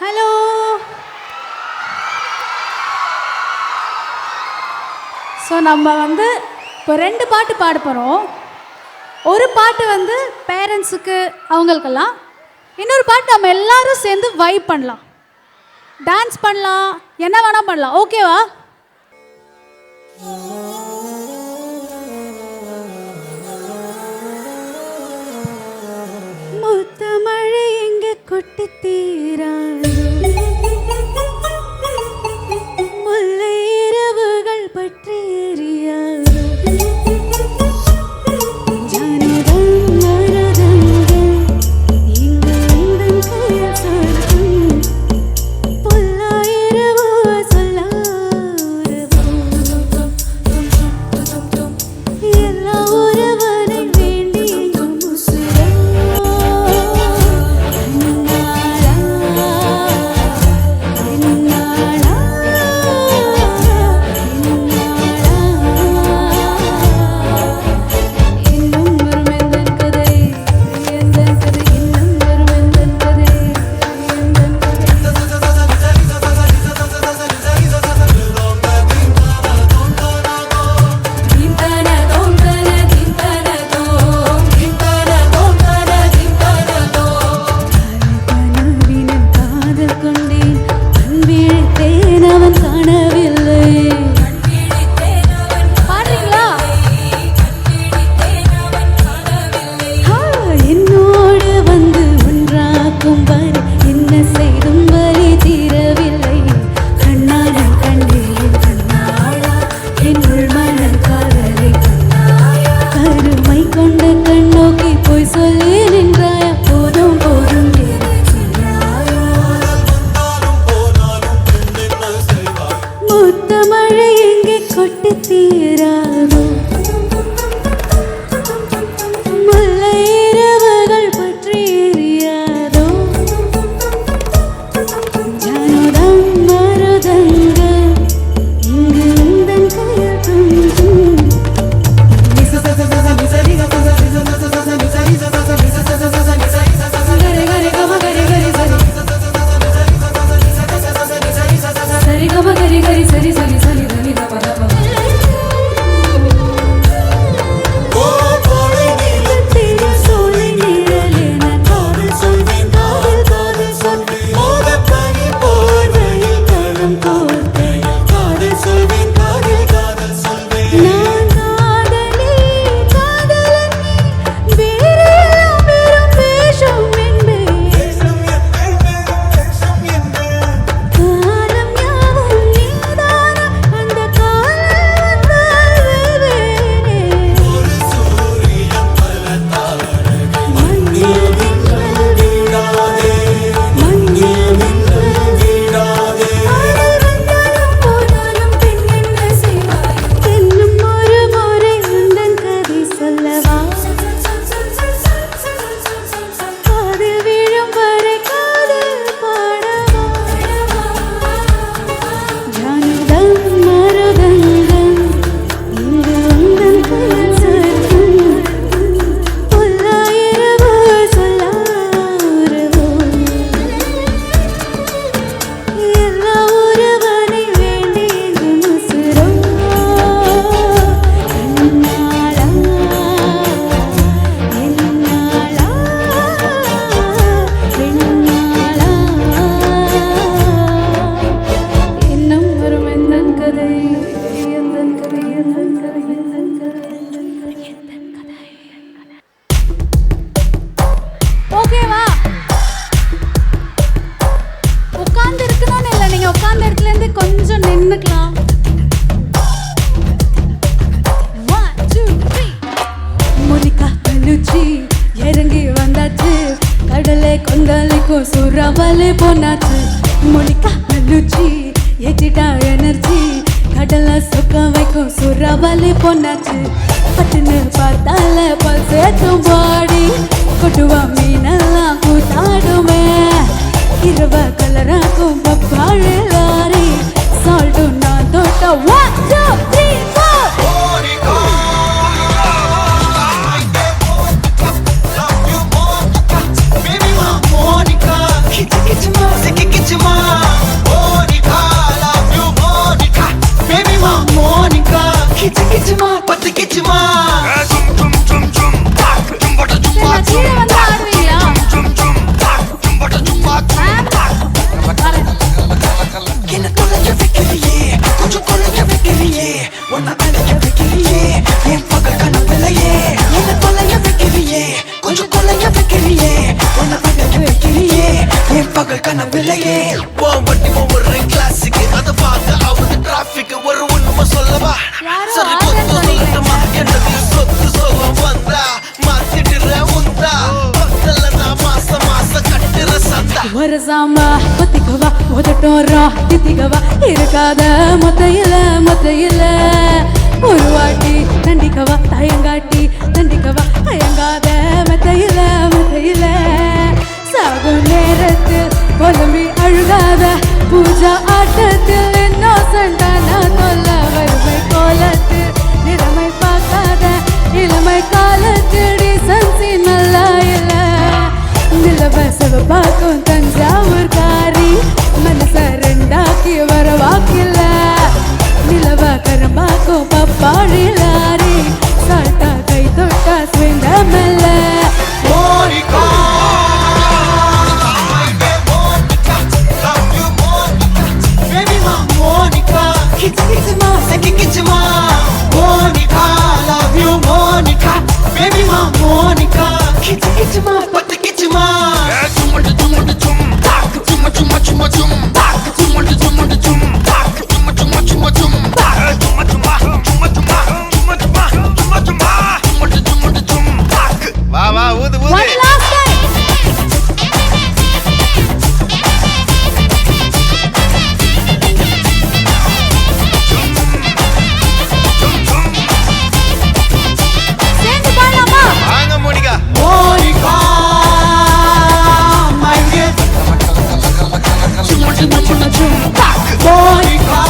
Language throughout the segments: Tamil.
ஹலோ. ஸோ நம்ம இப்போ 2 பாட்டு பாட போகிறோம். ஒரு பாட்டு பேரண்ட்ஸுக்கு அவங்களுக்கெல்லாம், இன்னொரு பாட்டு நம்ம எல்லாரும் சேர்ந்து வைப் பண்ணலாம், டான்ஸ் பண்ணலாம், என்ன வேணால் பண்ணலாம். ஓகேவா? முத்தமழை எங்கே கொட்டி தீராது, முல்லை இரவுகள் பற்றி எரியாது, ஜானதம் மரதங்கள் இங்கு உந்தன் கையில் சொர்க்கம், பொல்லாயிரவோ சொல்லாரவோ எல்லா உறவனை வேண்டி எங்கும் உசுரோ. முத்தமழை எங்கே கொட்டி தீராதோ, முல்லை இரவுகள் பற்றி எரியாதோ, ஜானதம் மருதங்கள் இங்கு உந்தன் கையில் துஞ்சும். ஓகேவா? உட்கார்ந்து இருக்கணும்னு இல்லை, நீங்க உட்கார்ந்த இடத்துல இருந்து கொஞ்சம் நின்னுக்கலாம். 1 2 3 மோனிகா பலுச்சி இறங்கி வந்தாச்சு, கடலை கொந்தளிக்கும் சூறாவளி போனாச்சு. மோனிகா பலுச்சி ஏற்றிட்டா எனர்ஜி, கடலை சொக்க வைக்கும் சூறாவளி போனாச்சு. பட்டுன்னு பார்த்தால பல்சேத்தும் பாடி, கொட்டுவா மீனெல்லாம் கூத்தாடுமே, இரவ கலராக்கும் பப்பாழி லாரி, சால்ட்டும் நான் தொட்ட 1 2 3 4 கிச்சுமா Monica love you Monica baby மா மோனிகா கிச்சு கிச்சுமா பத்து கிச்சுமா ஜும் ஜும் ஜும் ஜும் ஜும் பட ஜும் பா கீழே வந்து ஆடுவீங்களா? ஜும் ஜும் ஜும் பட ஜும் பா என்ன தொலைய வைக்கிறியே கொஞ்சம் தொலைய வைக்கிறியே உன்னை அழைக்க வைக்கிறியே என் பகல் கனவிலையே என்ன தொலைய வைக்கிறியே கொஞ்சம் தொலைய வைக்கிறியே உன்னை அழைக்க வைக்கிறியே என் பகல் கனவிலையே வண்டி ஒவ்வொரு கிளாஸுக்கு அதை பார்த்து ஆகுது டிராபிக் ஒரு உண்மை சொல்லவா சரி கொத்து சொல்லட்டுமா என்னதையும் சொத்து சொல்ல வந்தா மாத்திடுற உந்தா பக்கத்துல நான் மாசம் மாசம் கட்டுற சந்தா வரசாமா பத்திக்கவா உதட்டோரா தித்திக்கவா இருக்காத மொத்தையில ஒரு வாட்டி தண்டிக்கவா தயங்காட்டி தண்டிக்கவா தயங்காத மொத்தையில சாகும் நேரத்தில் புலம்பி அழுகாத பூஜா ஆட்டத்தில் இன்னோசண்டான சொல்ல வறுமை கோலத்தில் நிறமை பார்க்காத இளமை காலத்தில் டீசன்சி நல்லா இல்ல நிலவ சிவப்பாக்கும் தஞ்சாவூர் காரி மனச ரெண்டாக்கி வர வாக்கில்ல நிலவ கரம்பாக்கும் பப்பாடி லாரி சாட்டா கை தொட்டா ஸ்விந்த மெல்ல மோனிகா கிச்சுமா கிச்சுமா Monica love you Monica baby மா மோனிகா கிச்சு கிச்சுமா பத்து கிச்சுமா சும்மடு சும்மடு சும் தாக்கு சும்ம சும்ம சும்ம சும் தாக்கு சும்மடு சும்மடு சும் தாக்கு சும்ம சும்ம சும்ம சும் தாக்கு சும்ம சும்ம சும்ம சும்ம சும்ம சும்ம சும்ம சும்ம சும்மடு சும்மடு சும் தாக்கு வா வா ஊது ஊது One last time. சேர்ந்து பாடலாமா? வாங்க Monica Monica my gift Monica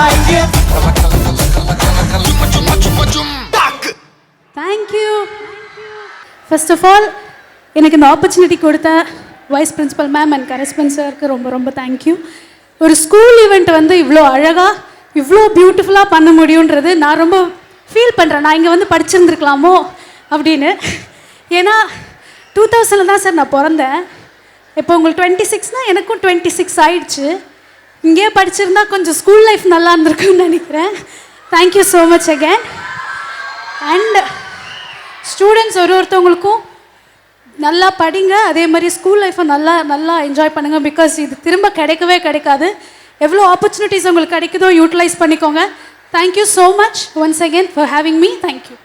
my gift Thank you. First of all, எனக்கு இந்த ஆப்பர்ச்சுனிட்டி கொடுத்த vice principal ma'am and correspondent சாருக்கு ரொம்ப ரொம்ப தேங்க்யூ. ஒரு ஸ்கூல் ஈவெண்ட் வந்து இவ்வளோ அழகாக இவ்வளோ பியூட்டிஃபுல்லாக பண்ண முடியுன்றது நான் ரொம்ப ஃபீல் பண்ணுறேன். நான் இங்கே வந்து படிச்சிருந்துருக்கலாமோ அப்படின்னு. ஏன்னா 2000 தான் சார் நான் பிறந்தேன். இப்போ உங்களுக்கு 26னா எனக்கும் 26 ஆயிடுச்சு. இங்கேயே படிச்சிருந்தா கொஞ்சம் ஸ்கூல் லைஃப் நல்லா இருந்திருக்குன்னு நினைக்கிறேன். Thank you so much again. And students ஒருத்தவங்களுக்கும் நல்லா படிங்க, அதே மாதிரி ஸ்கூல் லைஃப்பை நல்லா என்ஜாய் பண்ணுங்கள். பிகாஸ் இது திரும்ப கிடைக்காது. எவ்வளோ ஆப்பர்ச்சுனிட்டிஸ் உங்களுக்கு கிடைக்குதோ யூட்டிலைஸ் பண்ணிக்கோங்க. Thank you so much once again for having me. Thank you.